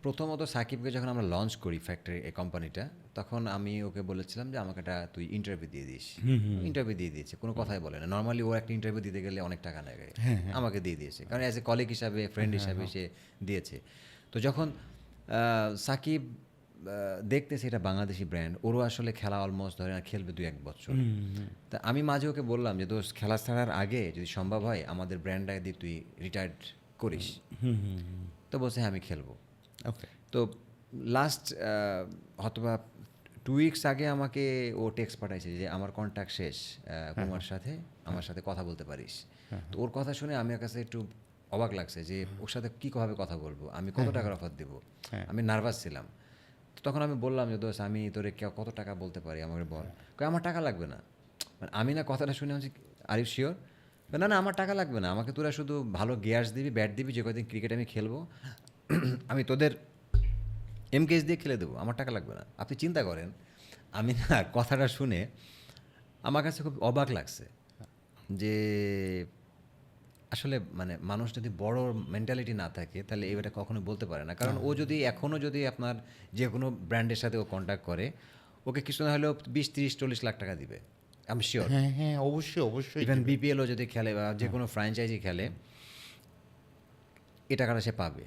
প্রথমত সাকিবকে যখন আমরা লঞ্চ করি ফ্যাক্টরি এই কোম্পানিটা, তখন আমি ওকে বলেছিলাম যে আমাকে একটা তুই ইন্টারভিউ দিয়ে দিস। ইন্টারভিউ দিয়ে দিয়েছে, কোনো কথাই বলে না। নর্মালি ও একটা ইন্টারভিউ দিতে গেলে অনেক টাকা নেয়, আমাকে দিয়ে দিয়েছে, কারণ অ্যাজ এ কলিগ হিসাবে, ফ্রেন্ড হিসাবে সে দিয়েছে। তো যখন সাকিব দেখতেছে এটা বাংলাদেশি ব্র্যান্ড, ওরও আসলে খেলা অলমোস্ট ধরে না খেলবে 2-1 বছর। তা আমি মাঝে ওকে বললাম যে দোস্ত, খেলা ছাড়ার আগে যদি সম্ভব হয় আমাদের ব্র্যান্ডটা দিয়ে তুই রিটায়ার্ড করিস। তো বলছে হ্যাঁ আমি খেলবো। ওকে। তো লাস্ট হয়তোবা 2 উইকস আগে আমাকে ও টেক্সট পাঠাইছে যে আমার কন্ট্যাক্ট শেষ কুমার সাথে, আমার সাথে কথা বলতে পারিস। তো ওর কথা শুনে আমার কাছে একটু অবাক লাগছে যে ওর সাথে কীভাবে কথা বলবো, আমি কত টাকার অফার দেবো। আমি নার্ভাস ছিলাম। তো তখন আমি বললাম যে দোস্ত, আমি তোরে কত টাকা বলতে পারি আমাকে বল। কই আমার টাকা লাগবে না। মানে আমি না কথাটা শুনে হচ্ছে আর ইউ শিওর? না না, আমার টাকা লাগবে না, আমাকে তোরা শুধু ভালো গিয়ার্স দিবি, ব্যাট দিবি, যে কদিন ক্রিকেট আমি খেলবো আমি তোদের এমকেএস দিয়ে খেলে দেবো, আমার টাকা লাগবে না। আপনি চিন্তা করেন, আমি না কথাটা শুনে আমার কাছে খুব অবাক লাগছে যে আসলে মানে মানুষ যদি বড় মেন্টালিটি না থাকে তাহলে এটা কখনো বলতে পারে না। কারণ ও যদি এখনও যদি আপনার যে কোনো ব্র্যান্ডের সাথে ও কন্ট্যাক্ট করে, ওকে কিছু না হলেও 20-30-40 লাখ টাকা দিবে, আমি শিওর। হ্যাঁ, অবশ্যই, অবশ্যই। ইভেন বিপিএলও যদি খেলে বা যে কোনো ফ্র্যাঞ্চাইজি খেলে, এ টাকাটা সে পাবে।